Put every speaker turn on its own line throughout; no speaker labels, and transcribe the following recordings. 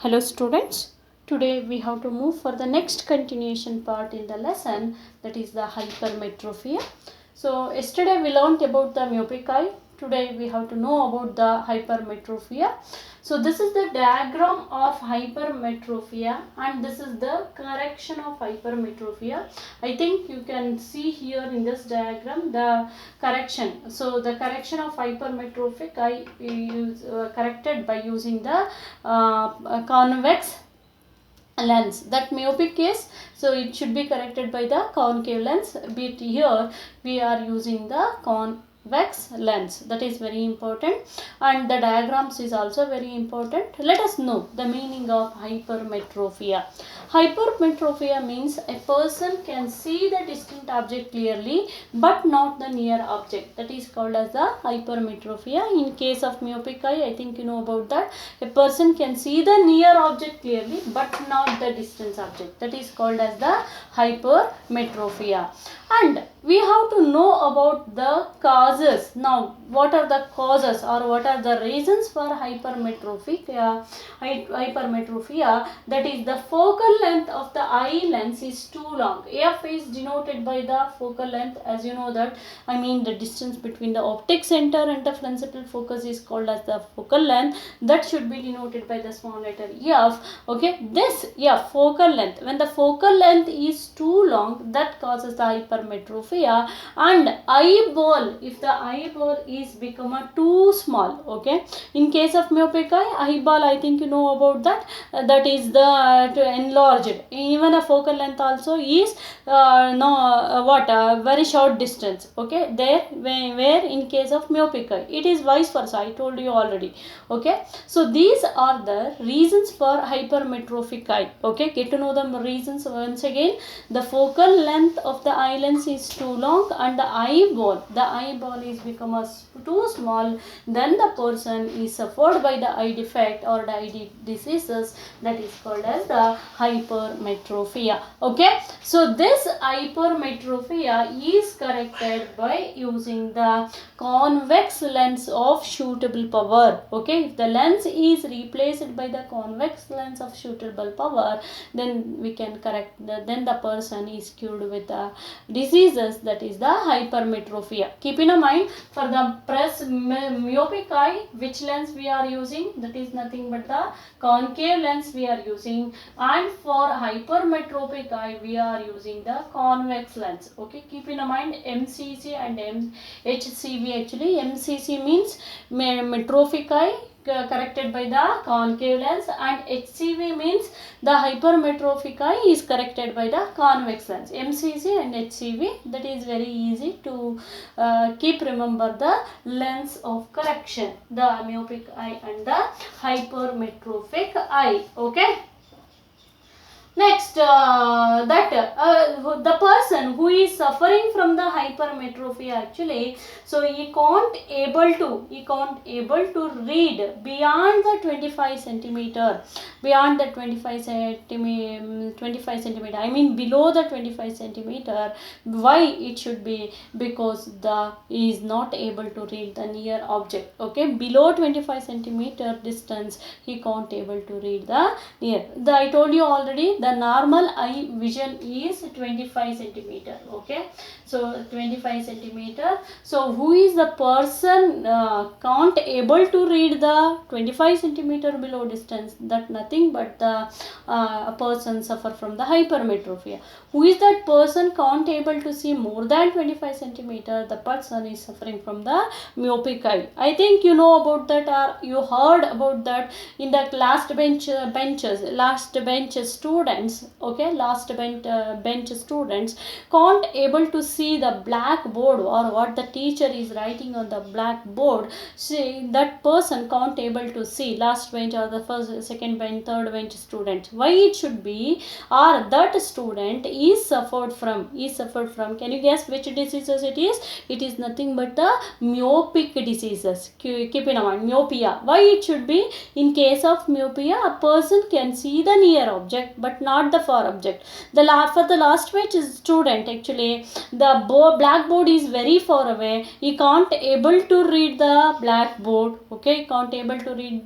Hello students, today we have to move for the next continuation part in the lesson, that is the hypermetropia. So yesterday we learnt about the myopic eye, today we have to know about the hypermetropia. So this is the diagram of hypermetropia and this is the correction of hypermetropia. I think you can see here in this diagram the correction. So the correction of hypermetrophic eye is corrected by using the convex lens. That myopic case, so it should be corrected by the concave lens, but here we are using the convex lens. That is very important, and the diagrams is also very important. Let us know the meaning of hypermetropia. Hypermetropia means a person can see the distant object clearly but not the near object. That is called as the hypermetropia. In case of myopic eye, I think you know about that. A person can see the near object clearly but not the distance object. That is called as the hypermetropia. And we have to know about the causes. Now, what are the causes or what are the reasons for hypermetropia? That is, the focal length of the eye lens is too long. F is denoted by the focal length, as you know that. I mean, the distance between the optic center and the principal focus is called as the focal length. That should be denoted by the small letter F. Okay, this focal length. When the focal length is too long, that causes the hypermetropia. And eyeball, if the eyeball is become too small, okay. In case of myopic eye, eyeball, I think you know about that. That is the enlarged. Even a focal length also is very short distance. Okay, there where in case of myopic eye, it is vice versa. I told you already. Okay, so these are the reasons for hypermetrophic eye. Okay, get to know the reasons once again. The focal length of the eye lens is too long and the eyeball is become too small. Then the person is suffered by the eye defect or the eye diseases. That is called as the hypermetropia. Okay, so this hypermetropia is corrected by using the convex lens of suitable power. Okay, if the lens is replaced by the convex lens of suitable power, then we can correct then the person is cured with the diseases, that is the hypermetropia. Keep in mind, for the myopic eye, which lens we are using? That is nothing but the concave lens we are using, and for hypermetropic eye we are using the convex lens. Okay, keep in mind MCC and HCV. Actually, MCC means metropic eye corrected by the concave lens, and HCV means the hypermetrophic eye is corrected by the convex lens. MCC and HCV, that is very easy to keep remember the lens of correction, the myopic eye and the hypermetrophic eye. Okay. Next, the person who is suffering from the hypermetropia, actually, so he can't able to read beyond the 25 centimeter, beyond the 25 centimeter. I mean below the 25 centimeter. Why it should be? Because he is not able to read the near object. Okay, below 25 centimeter distance he can't able to read the near. I told you already, the normal eye vision is 25 centimeter. Okay, so 25 centimeter. So who is the person can't able to read the 25 centimeter below distance? That nothing but the a person suffer from the hypermetropia. Who is that person can't able to see more than 25 centimeter? The person is suffering from the myopic eye. I think you know about that, or you heard about that in the last bench students. Okay, last bench students can't able to see the blackboard or what the teacher is writing on the blackboard. See, that person can't able to see last bench or the first, second bench, third bench student. Why it should be? Or that student is suffered from. Can you guess which diseases it is? It is nothing but the myopic diseases. Keep in mind, myopia. Why it should be? In case of myopia, a person can see the near object but but not the for object. For the last page is student. Actually, the blackboard is very far away. He can't able to read the blackboard. Okay, he can't able to read.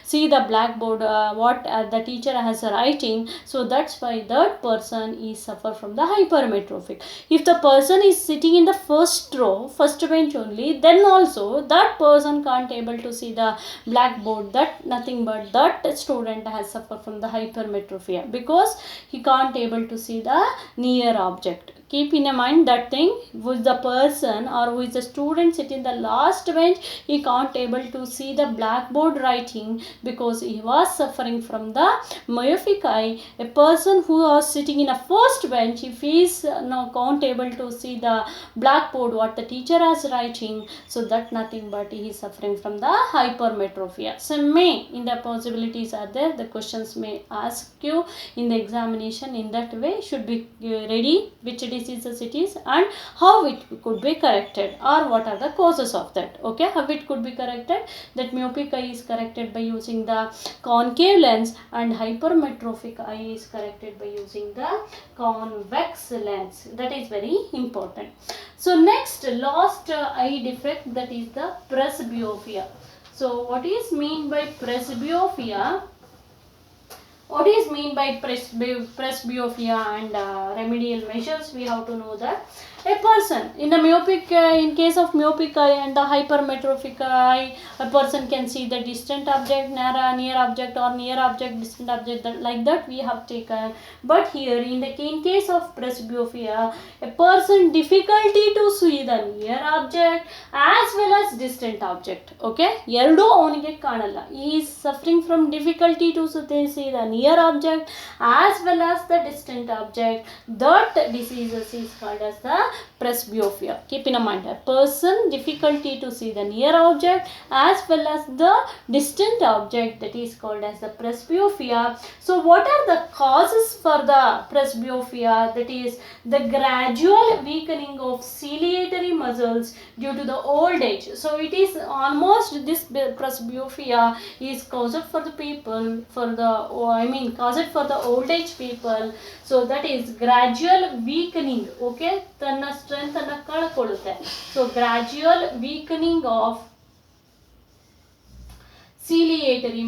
See the blackboard. What the teacher has writing. So that's why that person is suffer from the hypermetrophic. If the person is sitting in the first row, first bench only, then also that person can't able to see the blackboard. That nothing but that student has suffered from the hypermetropia because he can't able to see the near object. Keep in mind that thing, who is the person or who is the student sitting in the last bench, he can't able to see the blackboard writing because he was suffering from the myopic eye. A person who was sitting in a first bench, if he is can't able to see the blackboard what the teacher is writing, so that nothing but he is suffering from the hypermetropia. So in the possibilities are there, the questions may ask you in the examination. In that way should be ready which diseases it is and how it could be corrected or what are the causes of that. Okay, how it could be corrected, that myopic eye is corrected by using the concave lens and hypermetrophic eye is corrected by using the convex lens. That is very important. So next, last eye defect, that is the presbyopia. So what is mean by presbyopia? What is mean by presbyopia and remedial measures? We have to know that a person in the myopic, in case of myopic eye and the hypermetrophic eye, a person can see the distant object, near object, or near object, distant object, like that we have taken. But here in case of presbyopia, a person difficulty to see the near object as well as distant object. Okay, ಎರಡು ಅವನಿಗೆ ಕಾಣಲ್ಲ. He is suffering from difficulty to see the near object as well as the distant object. That diseases is called as the presbyopia. Keep in mind, a person difficulty to see the near object as well as the distant object, that is called as the presbyopia. So what are the causes for the presbyopia? That is the gradual weakening of ciliary muscles due to the old age. So it is almost this presbyopia is caused for the people caused for the old age people. So that is gradual weakening. Okay, ತನ್ನ strength ಅನ್ನು ಕಳ್ಕೊಳ್ಳುತ್ತೆ. So gradual weakening of ciliary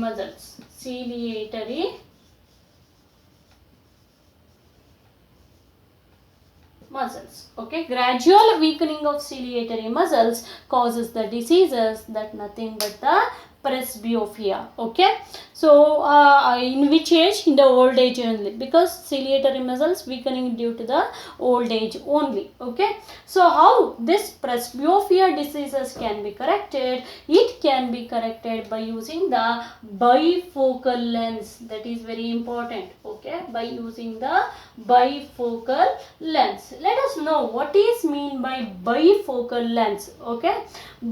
muscles. Okay, gradual weakening of ciliary muscles causes the diseases, that nothing but the presbyopia. Okay, so in which age? In the old age only, because ciliary muscles weakening due to the old age only. Okay, so how this presbyopia diseases can be corrected? It can be corrected by using the bifocal lens. That is very important. Okay, by using the bifocal lens. Let us know what is mean by bifocal lens. Okay,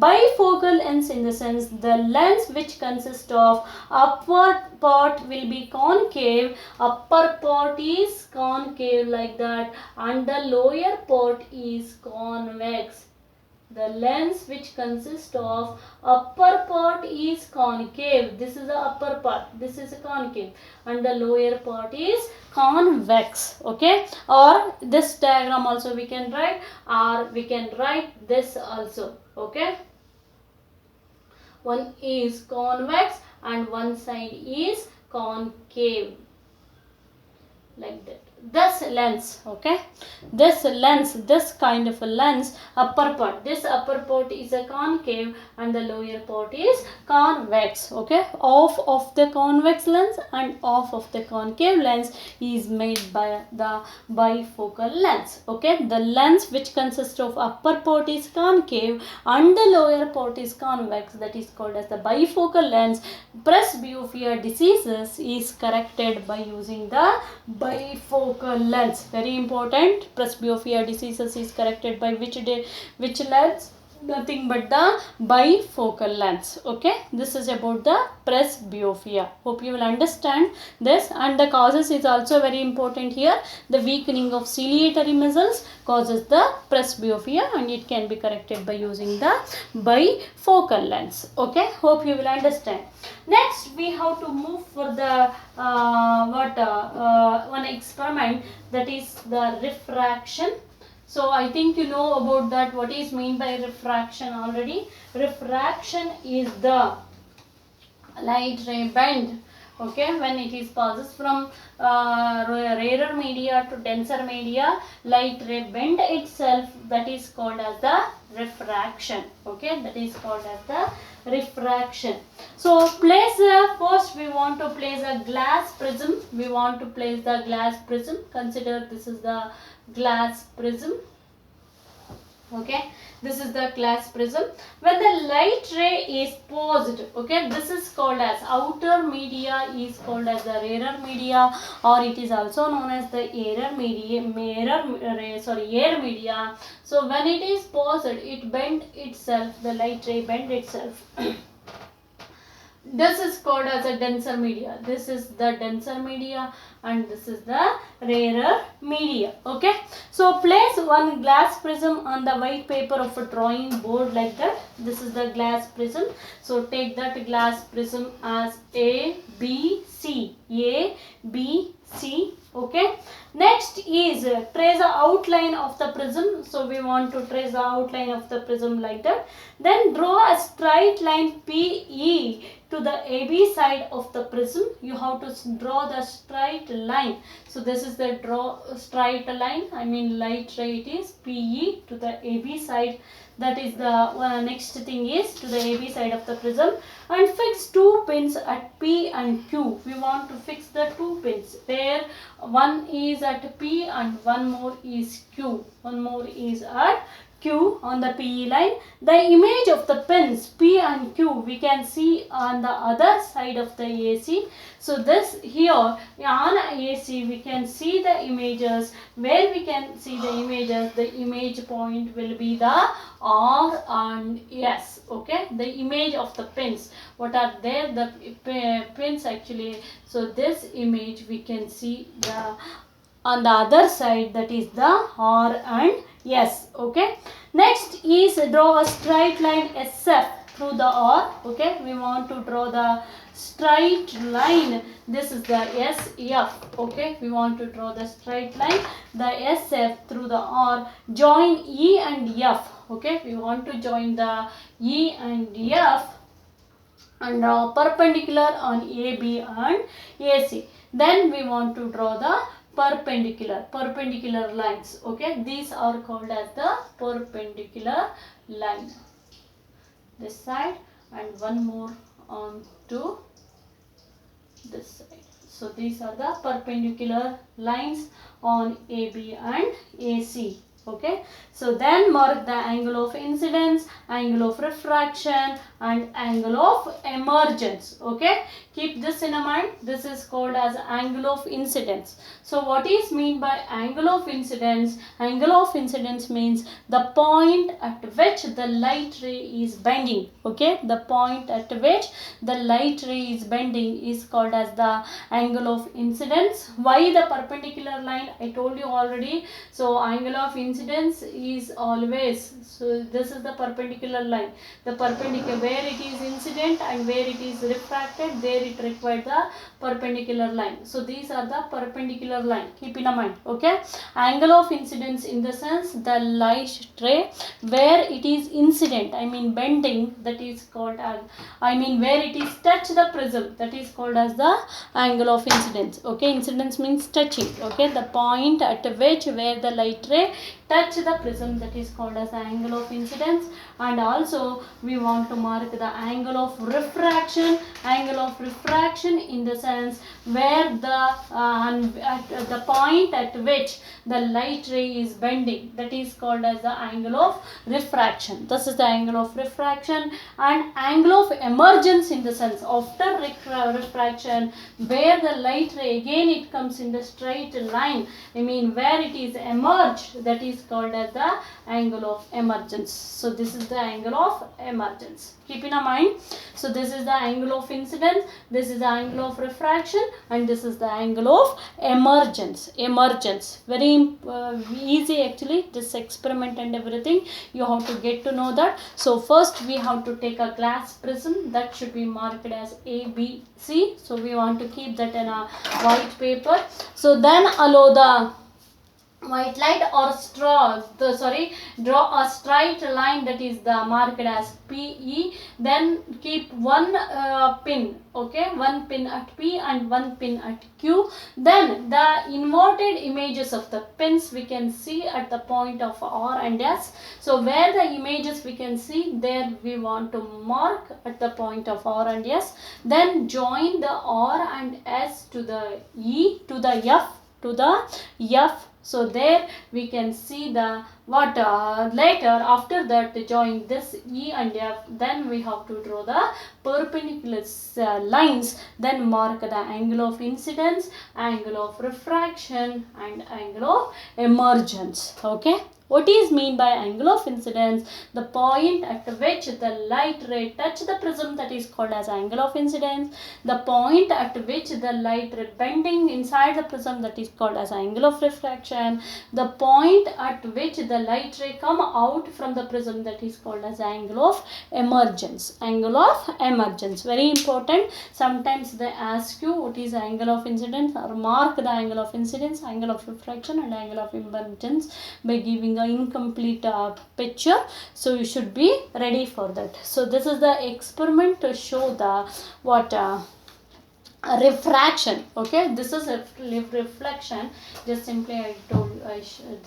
bifocal lens in the sense, the lens which consists of upward part will be concave, upper part is concave like that, and the lower part is convex. The lens which consists of upper part is concave. This is the upper part. This is a concave, and the lower part is convex. Okay, or this diagram also we can write, or we can write this also. Okay, one is convex and one side is concave, like that. This lens, okay, this kind of a lens, upper part, this upper part is a concave and the lower part is convex. Okay, off of the convex lens and off of the concave lens is made by the bifocal lens. Okay, the lens which consists of upper part is concave and the lower part is convex, that is called as the bifocal lens. Presbyopia diseases is corrected by using the bifocal lens. Very important. Presbyopia diseases is corrected by which lens? nothing but the bifocal lens. Okay, this is about the presbyopia. Hope you will understand this. And the causes is also very important here. The weakening of ciliatory muscles causes the presbyopia, and it can be corrected by using the bifocal lens. Okay, hope you will understand. Next we have to move for the one experiment, that is the refraction. So I think you know about that, what is mean by refraction already. Refraction is the light ray bend, okay, when it is passes from rarer media to denser media, light ray bend itself, that is called as the refraction. Okay, that is called as the refraction. So place first we want to place a glass prism. We want to place the glass prism. Consider this is the glass prism. Okay, this is the glass prism. When the light ray is posed, okay, this is called as outer media, is called as the rarer media, or it is also known as the air media. Air media. So when it is posed, it bend itself, the light ray bend itself. This is called as a denser media. This is the denser media, and this is the rarer media. Okay, so place one glass prism on the white paper of a drawing board like that. This is the glass prism. So take that glass prism as A, B, C. A, B, C. Okay, next is trace the outline of the prism. So we want to trace the outline of the prism like that. Then draw a straight line PE to the AB side of the prism. You have to draw the straight line. So this is the straight line, I mean light ray, it is PE to the AB side. That is the next thing is to the AB side of the prism, and fix two pins at P and Q. We want to fix the two pins where one is at P and one more is Q. One more is at Q on the PE line. The image of the pins P and Q we can see on the other side of the AC. So this here on AC we can see the images. Where we can see the images, the image point will be the R and S. Okay, the image of the pins, what are there, the pins actually. So this image we can see the on the other side, that is the R and S. Okay, next is draw a straight line SF through the R. Okay, we want to draw the straight line. This is the SF. Okay, we want to draw the straight line, the SF through the R. Join E and F. Okay, we want to join the E and F and draw perpendicular on AB and AC. Then we want to draw the perpendicular lines. Okay, these are called as the perpendicular line. This side and one more on to this side. So these are the perpendicular lines on AB and AC. Okay, so then mark the angle of incidence, angle of refraction, and angle of emergence. Okay, keep this in mind. This is called as angle of incidence. So what is mean by angle of incidence? Angle of incidence means the point at which the light ray is bending. Okay, the point at which the light ray is bending is called as the angle of incidence. Why the perpendicular line? I told you already. So angle of incidence is always, so this is the perpendicular line. The perpendicular, where it is incident and where it is refracted, there it required the perpendicular line. So these are the perpendicular line. Keep in mind. Okay, angle of incidence in the sense the light ray where it is incident, I mean bending, that is called as, I mean where it is touch the prism, that is called as the angle of incidence. Okay, incidence means touching. Okay, the point at which where the light ray touch the prism, that is called as the angle of incidence. And also we want to mark the angle of refraction. Angle of refraction in the sense where the point at which the light ray is bending, that is called as the angle of refraction. This is the angle of refraction. And angle of emergence in the sense after refraction where the light ray again it comes in the straight line, I mean where it is emerged, that is called as the angle of emergence. So this is the angle of emergence. Keep in mind. So this is the angle of incidence, this is the angle of refraction, and this is the angle of emergence. Emergence. Very easy actually, this experiment and everything. You have to get to know that. So first we have to take a glass prism that should be marked as A, B, C. So we want to keep that in a white paper. So then allow the white light or draw a straight line that is the marked as PE. Then keep one pin, okay, one pin at P and one pin at Q. Then the inverted images of the pins we can see at the point of R and S. So where the images we can see, there we want to mark at the point of R and S. Then join the R and S to the E to the F to the F. So there we can see the what later after that join this E and F, then we have to draw the perpendicular lines, then mark the angle of incidence, angle of refraction and angle of emergence. Okay. What is mean by angle of incidence? The point at which the light ray touch the prism, that is called as angle of incidence. The point at which the light ray bending inside the prism, that is called as angle of refraction. The point at which the light ray come out from the prism, that is called as angle of emergence. Angle of emergence. Very important. Sometimes they ask you what is angle of incidence, or mark the angle of incidence, angle of refraction and angle of emergence by giving a incomplete picture. So you should be ready for that. So this is the experiment to show the what refraction. Okay, this is a reflection. Just simply I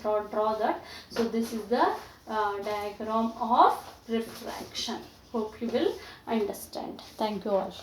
draw that. So this is the diagram of refraction. Hope you will understand. Thank you all.